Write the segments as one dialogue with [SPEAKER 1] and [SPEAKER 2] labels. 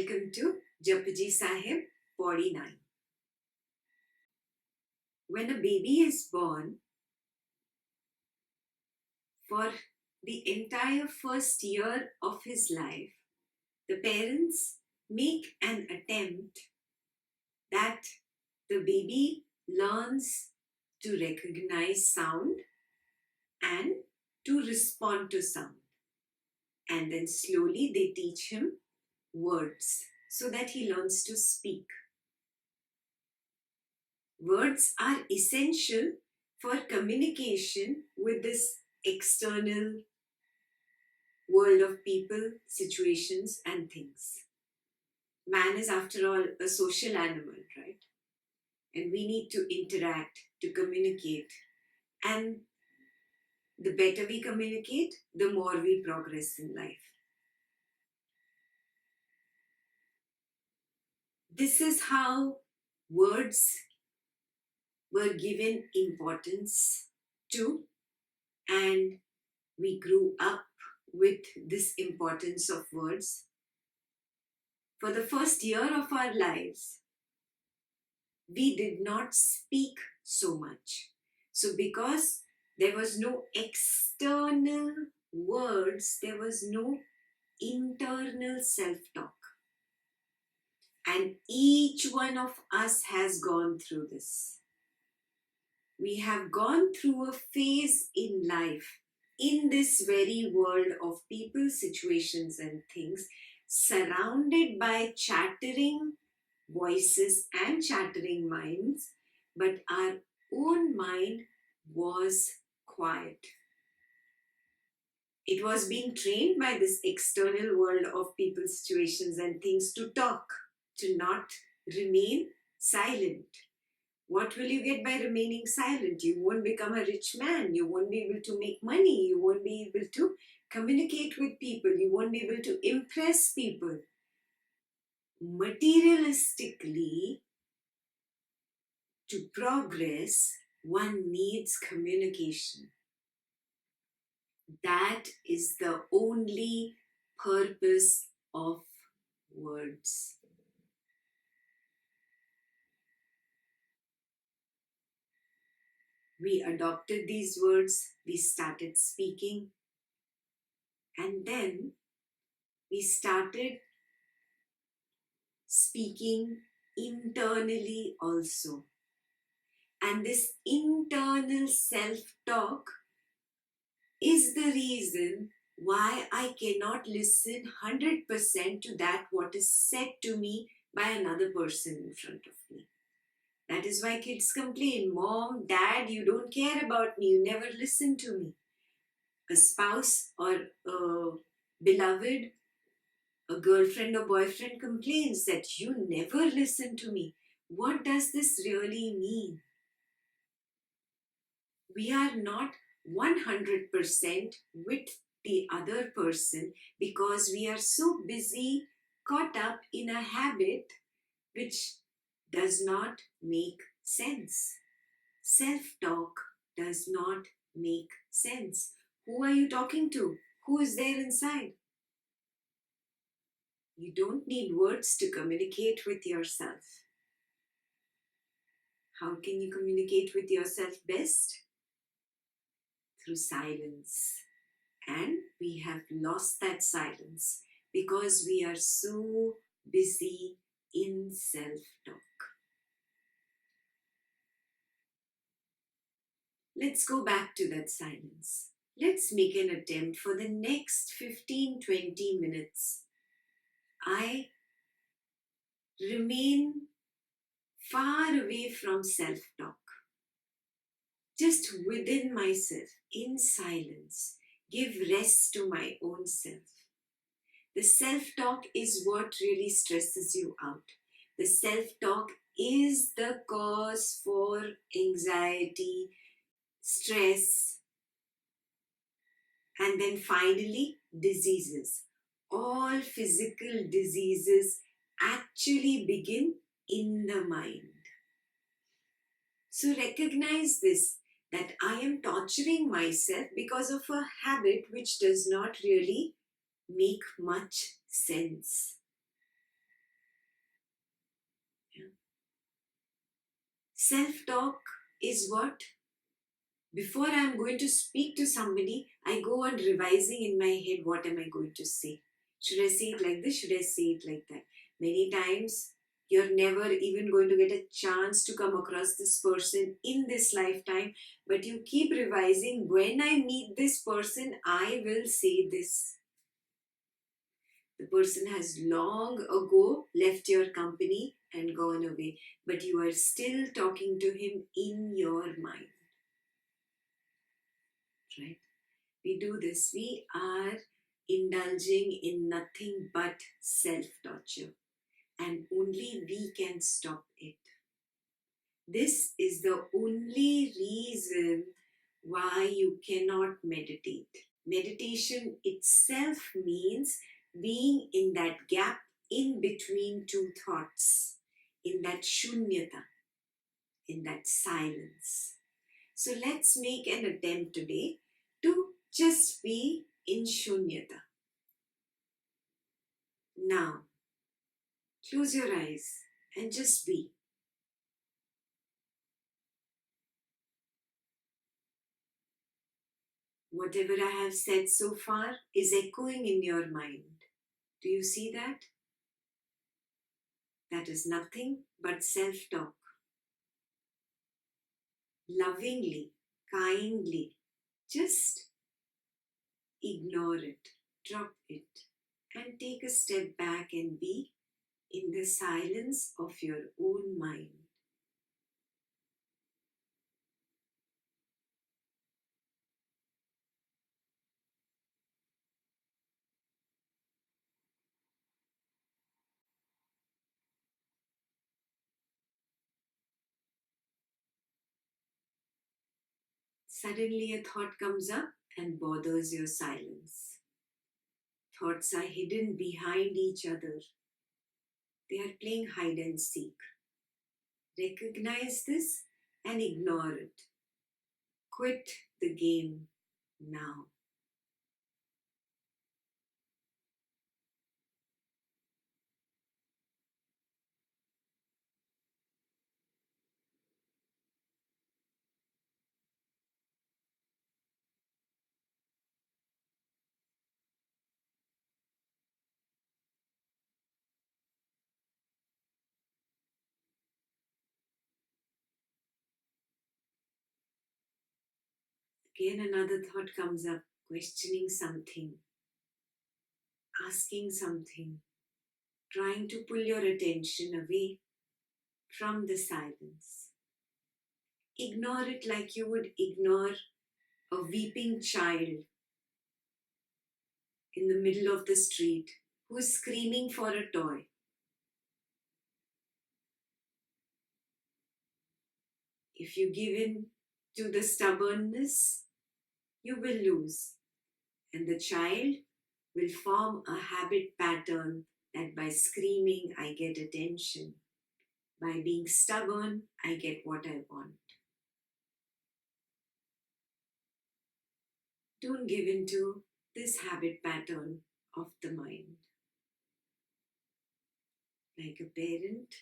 [SPEAKER 1] Welcome to Japji Sahib, Pauri 9. When a baby is born, for the entire first year of his life, the parents make an attempt that the baby learns to recognize sound and to respond to sound. And then slowly they teach him words so that he learns to speak. Words are essential for communication with this external world of people, situations, and things. Man is, after all, a social animal, right? And we need to interact, to communicate. And the better we communicate, the more we progress in life. This is how words were given importance to, and we grew up with this importance of words. For the first year of our lives, we did not speak so much. So because there was no external words, there was no internal self-talk. And each one of us has gone through this. We have gone through a phase in life, in this very world of people, situations, and things, surrounded by chattering voices and chattering minds, but our own mind was quiet. It was being trained by this external world of people, situations, and things to talk, to not remain silent. What will you get by remaining silent? You won't become a rich man. You won't be able to make money. You won't be able to communicate with people. You won't be able to impress people. Materialistically, to progress, one needs communication. That is the only purpose of words. We adopted these words, we started speaking, and then we started speaking internally also. And this internal self-talk is the reason why I cannot listen 100% to that what is said to me by another person in front of me. That is why kids complain, Mom, Dad, you don't care about me, you never listen to me. A spouse or a beloved, a girlfriend or boyfriend complains that you never listen to me. What does this really mean? We are not 100% with the other person because we are so busy, caught up in a habit which does not make sense. Self-talk does not make sense. Who are you talking to? Who is there inside? You don't need words to communicate with yourself. How can you communicate with yourself best? Through silence. And we have lost that silence because we are so busy in self-talk. Let's go back to that silence. Let's make an attempt for the next 15-20 minutes. I remain far away from self-talk. Just within myself, in silence, give rest to my own self. The self-talk is what really stresses you out. The self-talk is the cause for anxiety, stress, and then finally, diseases. All physical diseases actually begin in the mind. So recognize this, that I am torturing myself because of a habit which does not really make much sense. Self-talk is what? Before I'm going to speak to somebody, I go on revising in my head, what am I going to say? Should I say it like this? Should I say it like that? Many times, you're never even going to get a chance to come across this person in this lifetime, but you keep revising, when I meet this person, I will say this. The person has long ago left your company and gone away, but you are still talking to him in your mind, right? We do this. We are indulging in nothing but self torture, and only we can stop it. This is the only reason why you cannot meditate. Meditation itself means being in that gap in between two thoughts, in that shunyata, in that silence. So let's make an attempt today to just be in shunyata. Now, close your eyes and just be. Whatever I have said so far is echoing in your mind. Do you see that? That is nothing but self talk. Lovingly, kindly, just ignore it, drop it, and take a step back and be in the silence of your own mind. Suddenly, a thought comes up and bothers your silence. Thoughts are hidden behind each other. They are playing hide and seek. Recognize this and ignore it. Quit the game now. Again, another thought comes up, questioning something, asking something, trying to pull your attention away from the silence. Ignore it like you would ignore a weeping child in the middle of the street who is screaming for a toy. If you give in to the stubbornness, you will lose, and the child will form a habit pattern that by screaming, I get attention. By being stubborn, I get what I want. Don't give in to this habit pattern of the mind. Like a parent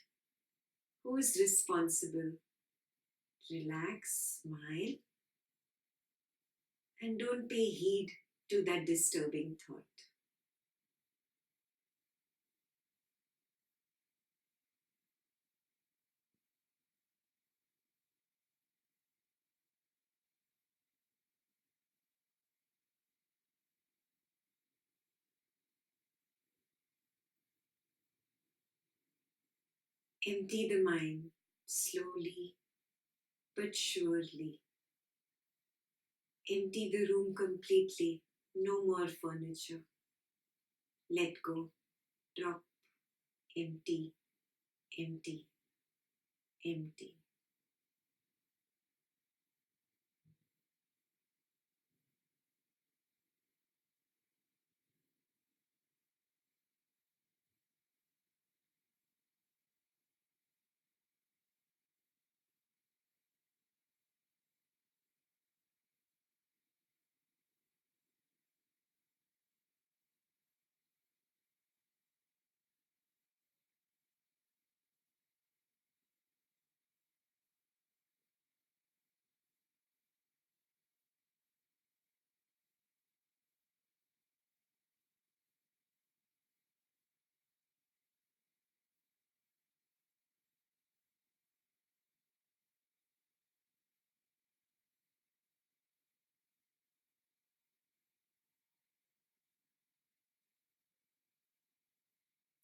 [SPEAKER 1] who is responsible, relax, smile, and don't pay heed to that disturbing thought. Empty the mind slowly but surely. Empty the room completely. No more furniture. Let go. Drop. Empty. Empty. Empty.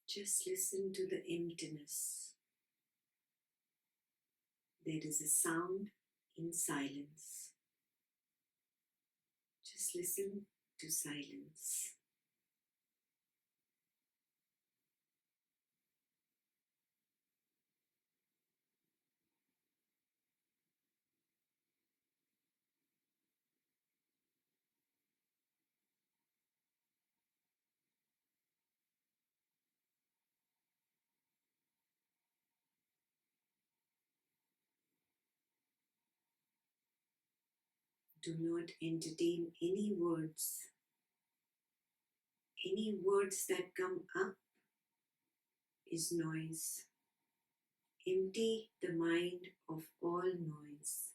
[SPEAKER 1] Just listen to the emptiness. There is a sound in silence. Just listen to silence. Do not entertain any words. Any words that come up is noise. Empty the mind of all noise.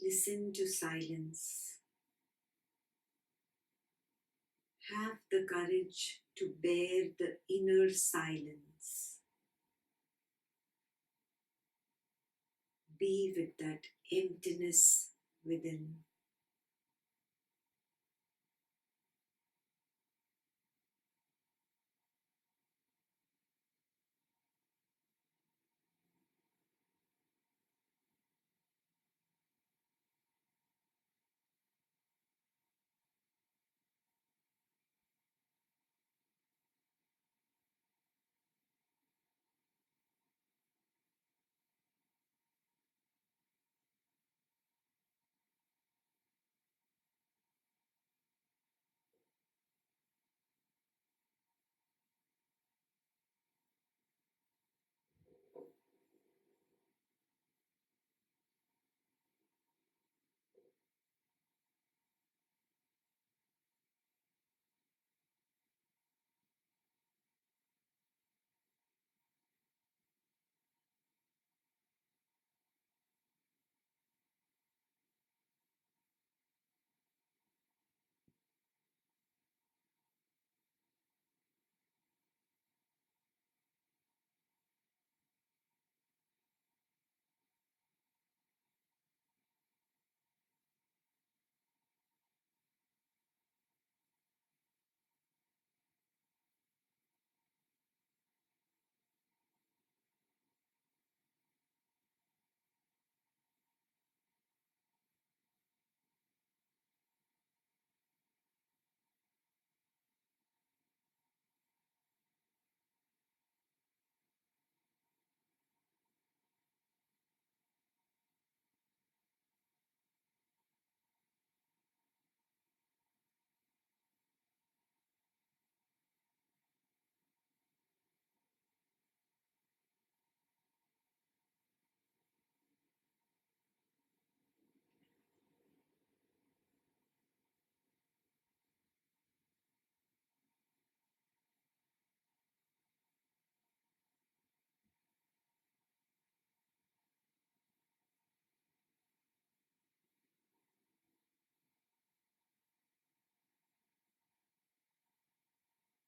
[SPEAKER 1] Listen to silence. Have the courage to bear the inner silence. Be with that emptiness within.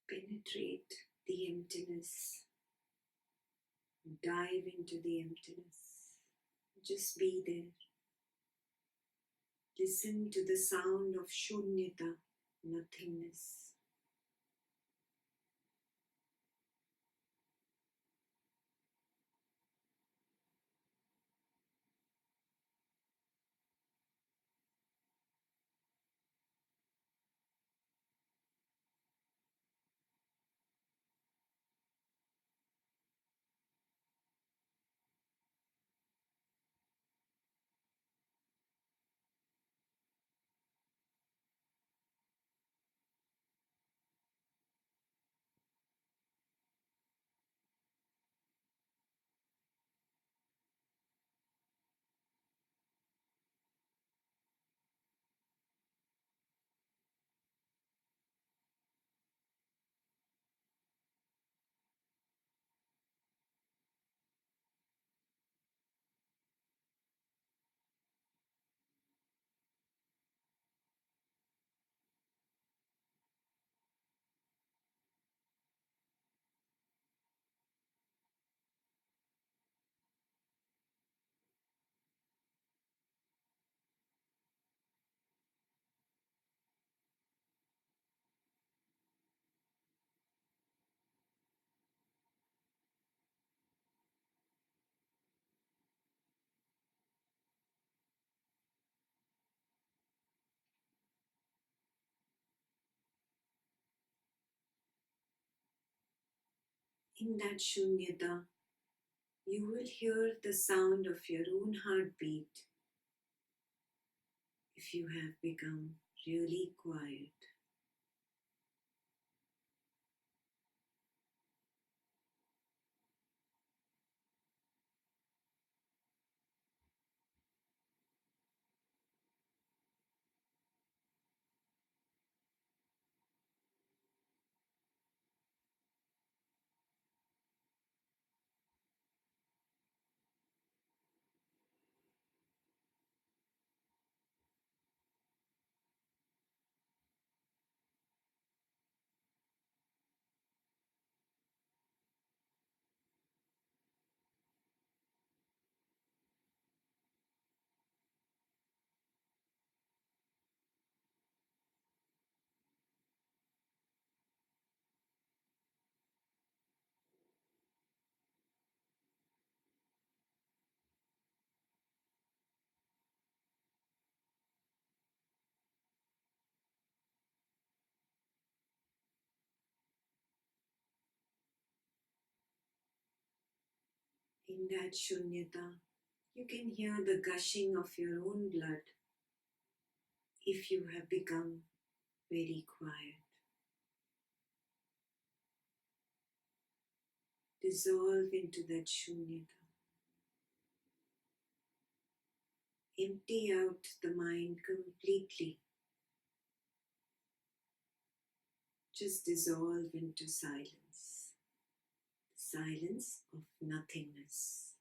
[SPEAKER 1] Penetrate the emptiness. Dive into the emptiness. Just be there. Listen to the sound of shunyata, nothingness. In that shunyata, you will hear the sound of your own heartbeat if you have become really quiet. In that shunyata, you can hear the gushing of your own blood if you have become very quiet. Dissolve into that shunyata. Empty out the mind completely. Just dissolve into silence. Silence of nothingness.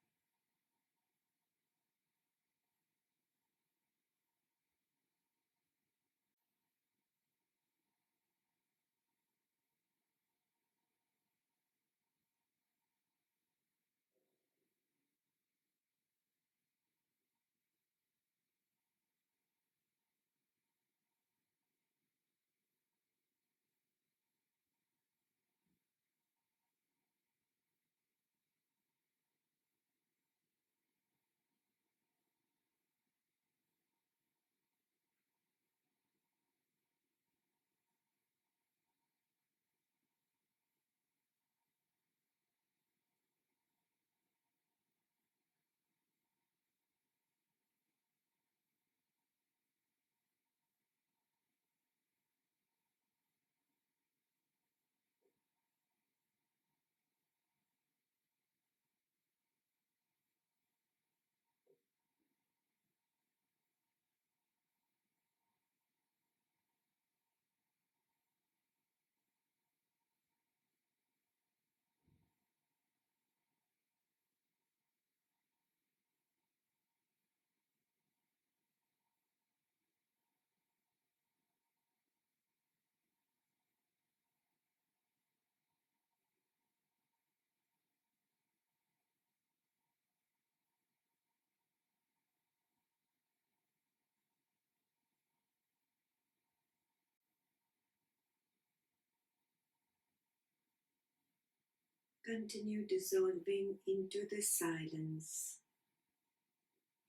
[SPEAKER 1] Continue dissolving into the silence,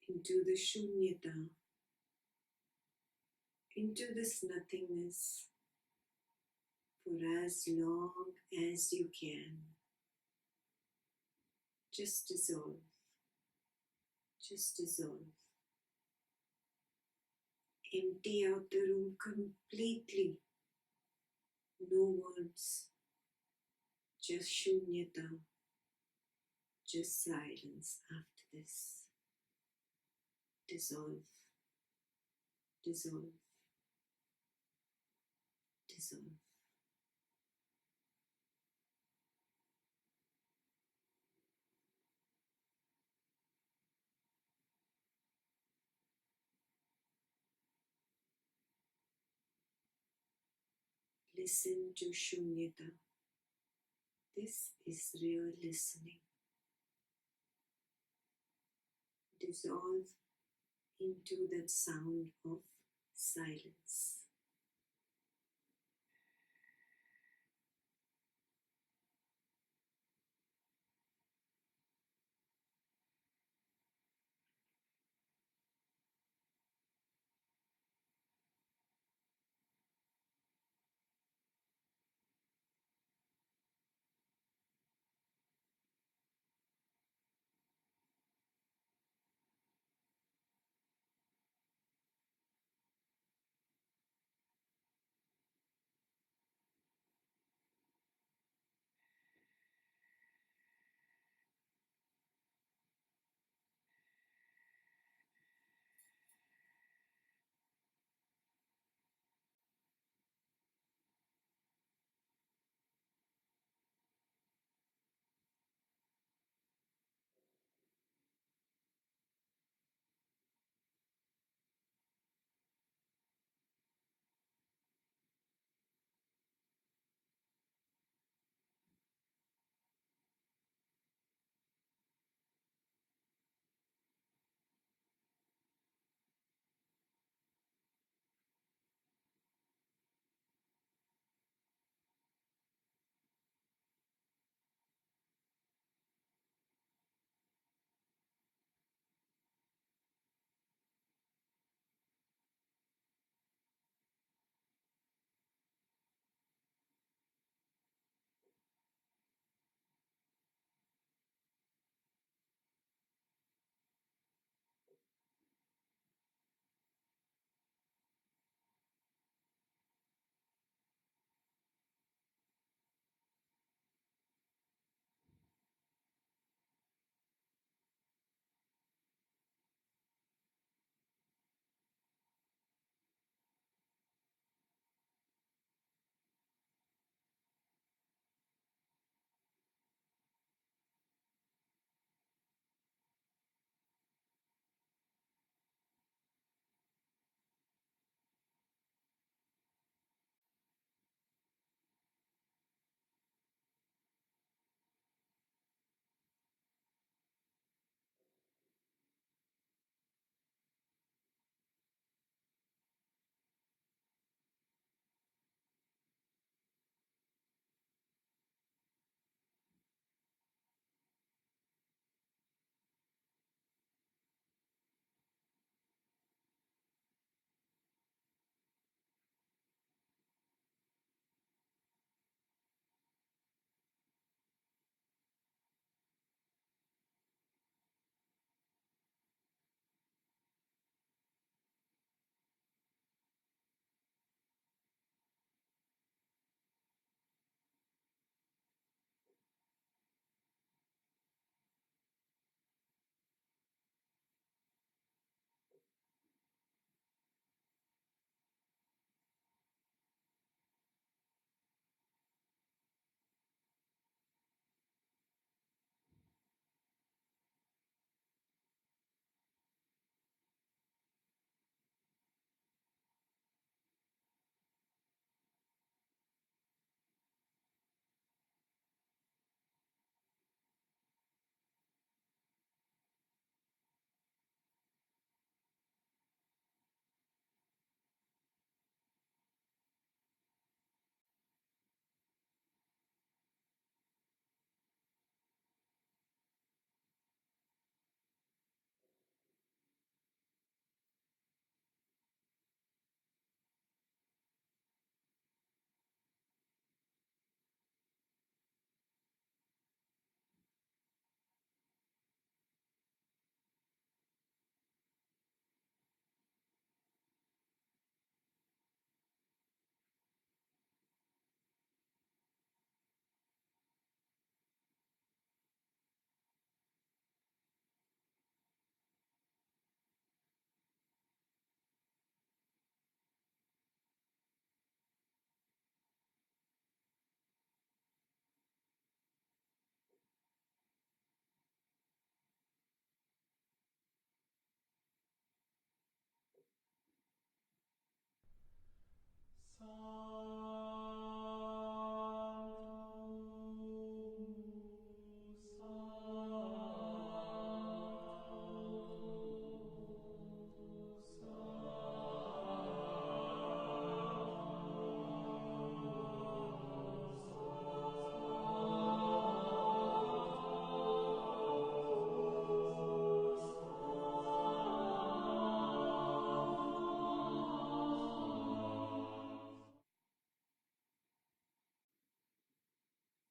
[SPEAKER 1] into the shunyata, into this nothingness for as long as you can. Just dissolve, just dissolve. Empty out the room completely. No words, just shunyata, just silence after this. Dissolve, dissolve, dissolve. Listen to shunyata. This is real listening. Dissolve into that sound of silence.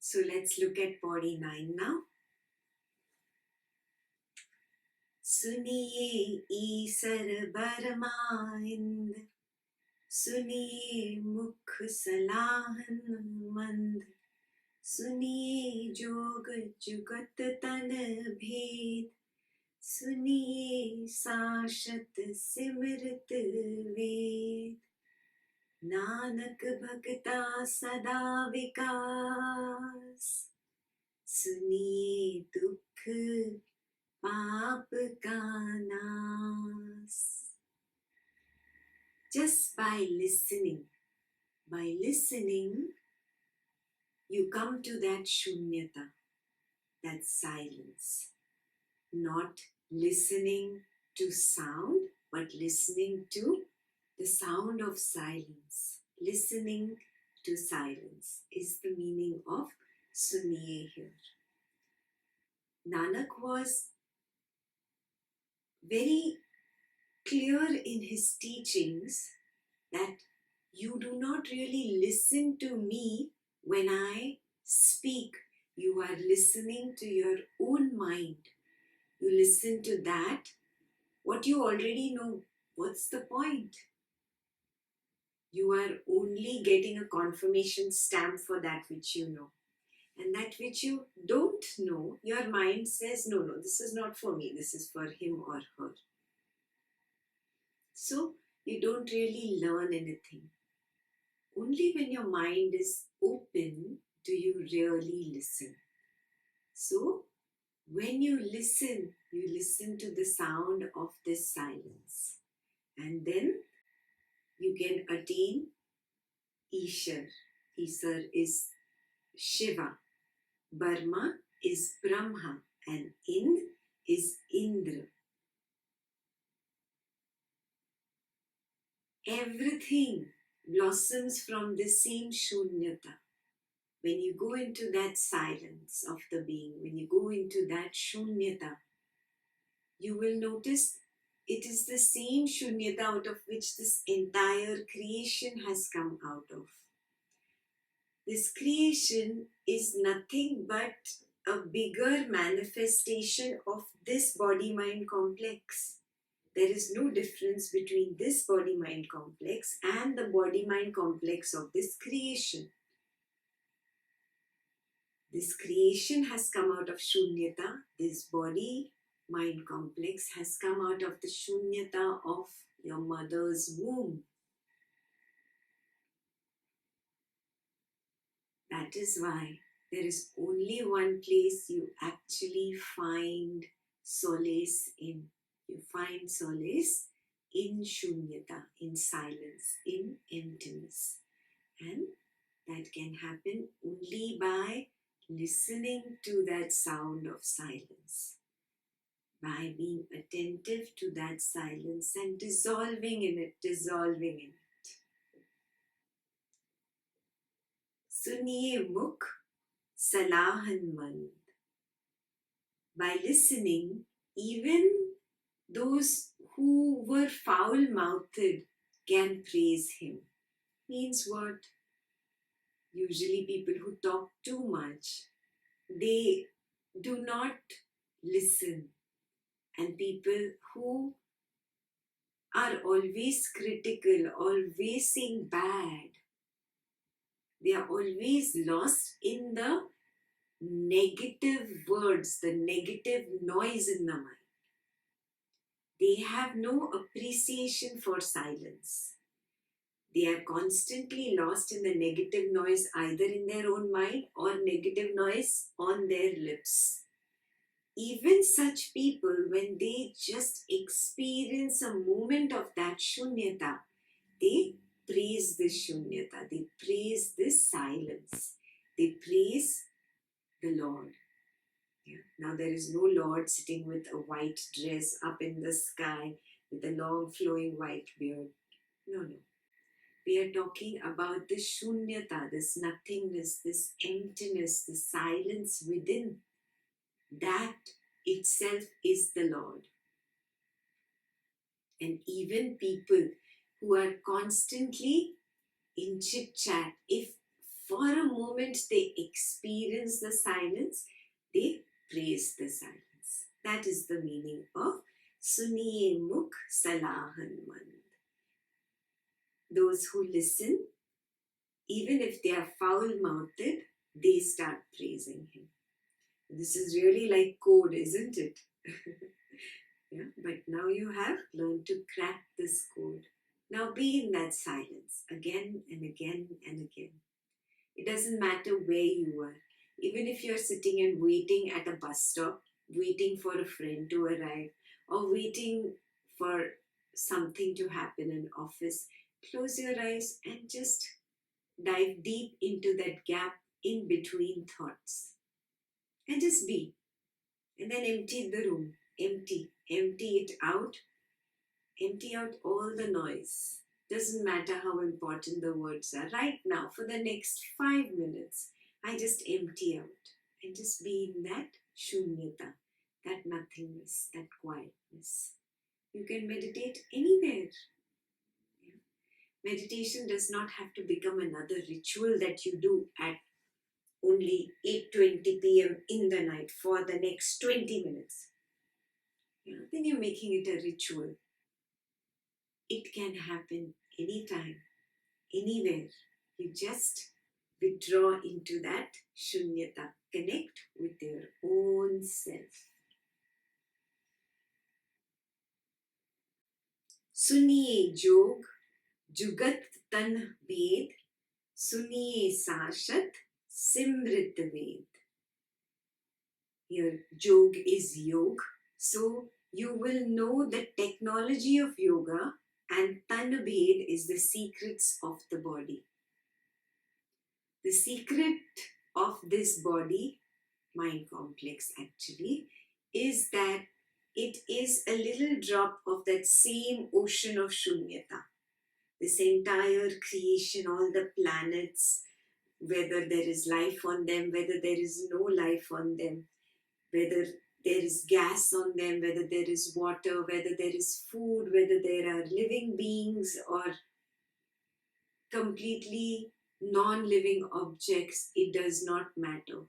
[SPEAKER 1] So let's look at Pauri 9 now. Suniye Isar Barmaind, Suniye Mukh Salahan Mand, Suniye Jog Jugat Tan Bhed, Suniye Sashat Simrit Ved, Nanak Bhakta Sada Vikas, Suniye Dukh Paap Ka Naas. Just by listening, you come to that shunyata, that silence. Not listening to sound, but listening to the sound of silence. Listening to silence is the meaning of suniye here. Nanak was very clear in his teachings that you do not really listen to me when I speak. You are listening to your own mind. You listen to that, what you already know. What's the point? You are only getting a confirmation stamp for that which you know. And that which you don't know, your mind says, no, this is not for me. This is for him or her. So you don't really learn anything. Only when your mind is open do you really listen. So when you listen to the sound of this silence. And then you can attain Ishar. Ishar is Shiva. Brahma is Brahma. And Ind is Indra. Everything blossoms from the same shunyata. When you go into that silence of the being, when you go into that shunyata, you will notice it is the same shunyata out of which this entire creation has come out of. This creation is nothing but a bigger manifestation of this body-mind complex. There is no difference between this body-mind complex and the body-mind complex of this creation. This creation has come out of shunyata. This body-mind complex has come out of the shunyata of your mother's womb. That is why there is only one place you actually find solace in. You find solace in shunyata, in silence, in emptiness. And that can happen only by listening to that sound of silence. By being attentive to that silence and dissolving in it. Suniye mukh salahan mand. By listening, even those who were foul-mouthed can praise him. Means what? Usually people who talk too much, they do not listen. And people who are always critical, always saying bad, they are always lost in the negative words, the negative noise in the mind. They have no appreciation for silence. They are constantly lost in the negative noise either in their own mind or negative noise on their lips. Even such people, when they just experience a moment of that shunyata, they praise this shunyata, they praise this silence, they praise the Lord. Yeah. Now there is no Lord sitting with a white dress up in the sky with a long flowing white beard. No. We are talking about the shunyata, this nothingness, this emptiness, the silence within. That itself is the Lord. And even people who are constantly in chit-chat, if for a moment they experience the silence, they praise the silence. That is the meaning of Suniye Mukh Salahan Mand. Those who listen, even if they are foul-mouthed, they start praising him. This is really like code, isn't it? Yeah, but now you have learned to crack this code. Now be in that silence again and again and again. It doesn't matter where you are. Even if you're sitting and waiting at a bus stop, waiting for a friend to arrive, or waiting for something to happen in office, close your eyes and just dive deep into that gap in between thoughts. And just be. And then empty the room. Empty it out. Empty out all the noise. Doesn't matter how important the words are. Right now, for the next 5 minutes, I just empty out and just be in that shunyata, that nothingness, that quietness. You can meditate anywhere. Yeah. Meditation does not have to become another ritual that you do at only 8:20 p.m. in the night for the next 20 minutes. Yeah, then you're making it a ritual. It can happen anytime, anywhere. You just withdraw into that shunyata. Connect with your own self. Suniye jog, jugat tan ved, suniye sashat, simrit ved. Here, jog is yog. So you will know the technology of yoga, and Tanabhed is the secrets of the body. The secret of this body, mind complex actually, is that it is a little drop of that same ocean of Shunyata. This entire creation, all the planets, whether there is life on them, whether there is no life on them, whether there is gas on them, whether there is water, whether there is food, whether there are living beings or completely non-living objects, it does not matter.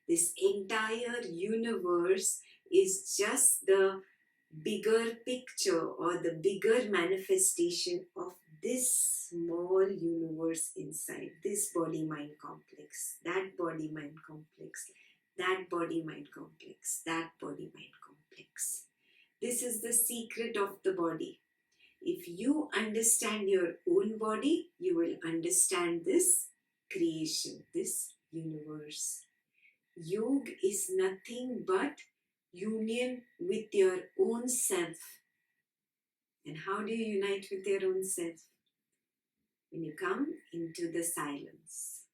[SPEAKER 1] This entire universe is just the bigger picture or the bigger manifestation of this small universe inside, this body-mind complex, that body-mind complex, that body-mind complex, that body-mind complex. This is the secret of the body. If you understand your own body, you will understand this creation, this universe. Yoga is nothing but union with your own self. And how do you unite with your own self? When you come into the silence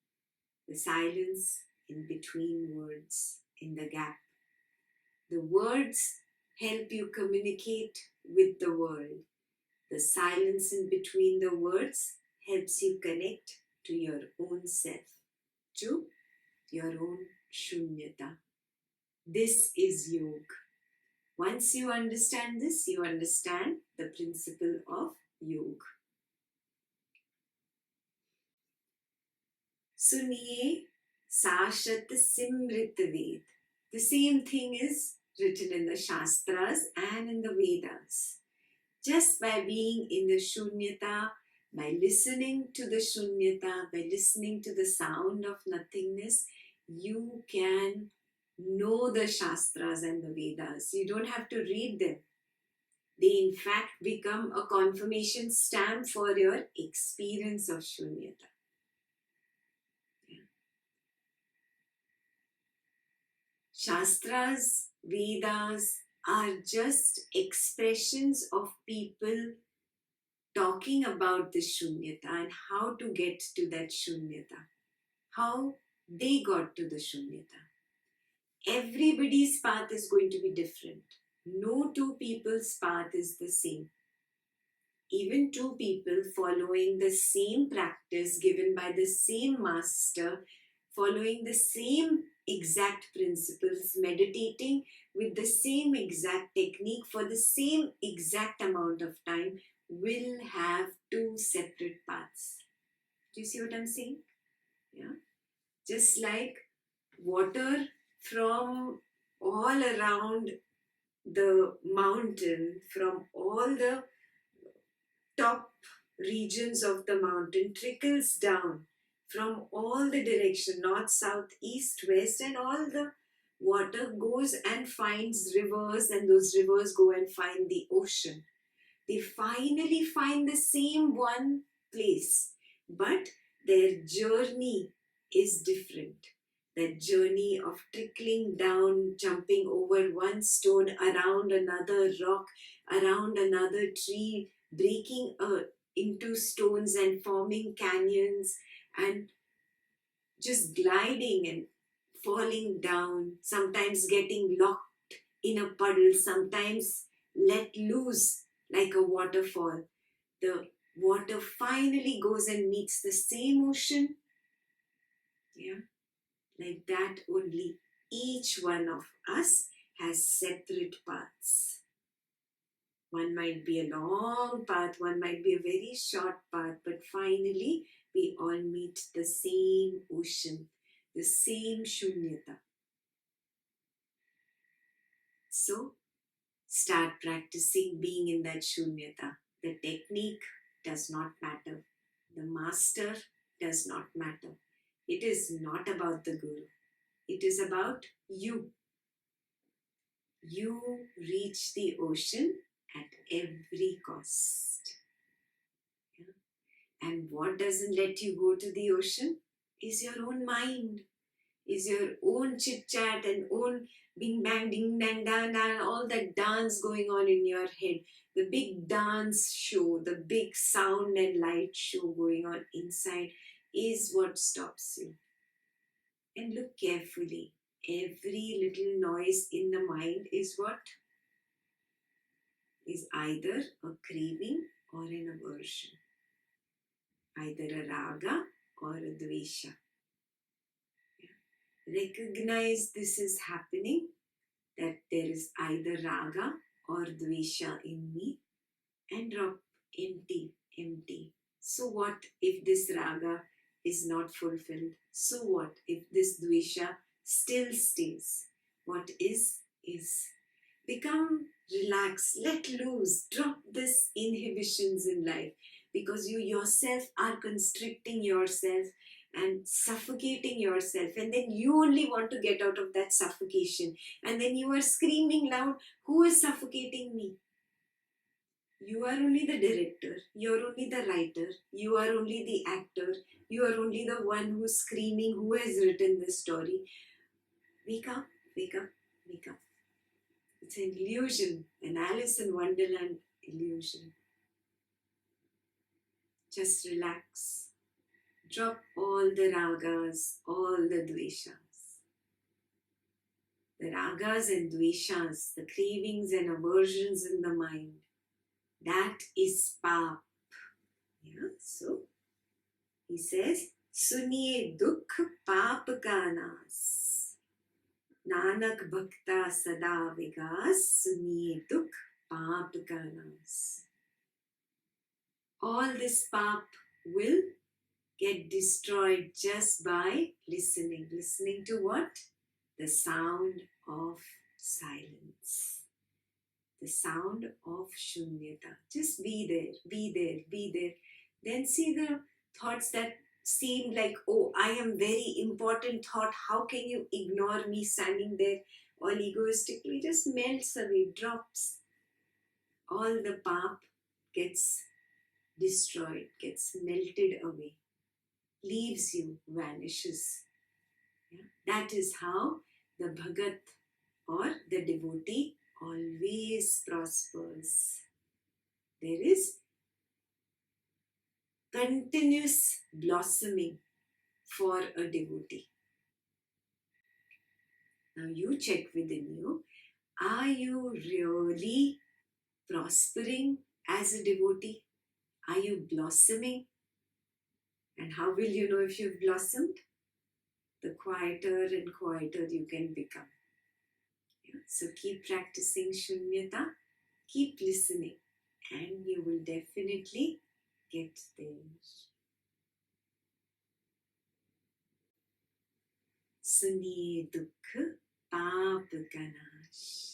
[SPEAKER 1] in between words, in the gap. The words help you communicate with the world. The silence in between the words helps you connect to your own self, to your own shunyata. This is yoga. Once you understand this, you understand the principle of yoga. Suniye Sashat Simrit Ved. The same thing is written in the Shastras and in the Vedas. Just by being in the Shunyata, by listening to the Shunyata, by listening to the sound of nothingness, you can know the Shastras and the Vedas. You don't have to read them. They in fact become a confirmation stamp for your experience of Shunyata. Shastras, Vedas are just expressions of people talking about the Shunyata and how to get to that Shunyata, how they got to the Shunyata. Everybody's path is going to be different. No two people's path is the same. Even two people following the same practice given by the same master, following the same exact principles, meditating with the same exact technique for the same exact amount of time, will have two separate paths. Do you see what I'm saying? Yeah, just like water from all around the mountain, from all the top regions of the mountain, trickles down from all the direction, north, south, east, west, and all the water goes and finds rivers, and those rivers go and find the ocean. They finally find the same one place, but their journey is different. That journey of trickling down, jumping over one stone, around another rock, around another tree, breaking into stones and forming canyons, and just gliding and falling down, sometimes getting locked in a puddle, sometimes let loose like a waterfall. The water finally goes and meets the same ocean. Yeah, like that only. Each one of us has separate paths. One might be a long path, one might be a very short path, but finally we all meet the same ocean, the same shunyata. So start practicing being in that shunyata. The technique does not matter. The master does not matter. It is not about the guru. It is about you. You reach the ocean at every cost. Yeah. And what doesn't let you go to the ocean is your own mind, is your own chit chat and own bing bang ding dang dan dan, all that dance going on in your head. The big dance show, the big sound and light show going on inside is what stops you. And look carefully. Every little noise in the mind is what? Is either a craving or an aversion, either a raga or a dvesha. Recognize this is happening, that there is either raga or dvesha in me, and drop empty, empty. So what if this raga is not fulfilled? So what if this dvesha still stays? What is, is. Become relaxed, let loose, drop this inhibitions in life, because you yourself are constricting yourself and suffocating yourself, and then you only want to get out of that suffocation, and then you are screaming loud, who is suffocating me? You are only the director, you are only the writer, you are only the actor, you are only the one who's screaming, who has written this story. Wake up, wake up, wake up. It's an illusion, an Alice in Wonderland illusion. Just relax. Drop all the ragas, all the dveshas. The ragas and dveshas, the cravings and aversions in the mind, that is pap. Yeah, so he says, Suniye dukh paap ka nas. Nanak bhakta sada vigas, suniye dukh paap ka nas. All this pap will get destroyed just by listening. Listening to what? The sound of silence. The sound of shunyata. Just be there, be there, be there. Then see the thoughts that seem like, oh, I am very important thought. How can you ignore me standing there all egoistically? Just melts away, drops. All the pap gets destroyed, gets melted away, leaves you, vanishes. Yeah? That is how the bhagat or the devotee always prospers. There is continuous blossoming for a devotee. Now you check within you, are you really prospering as a devotee? Are you blossoming? And how will you know if you've blossomed? The quieter and quieter you can become. Yeah? So keep practicing shunyata, keep listening, and you will definitely get there. सुनिए दुख पाप का नाश.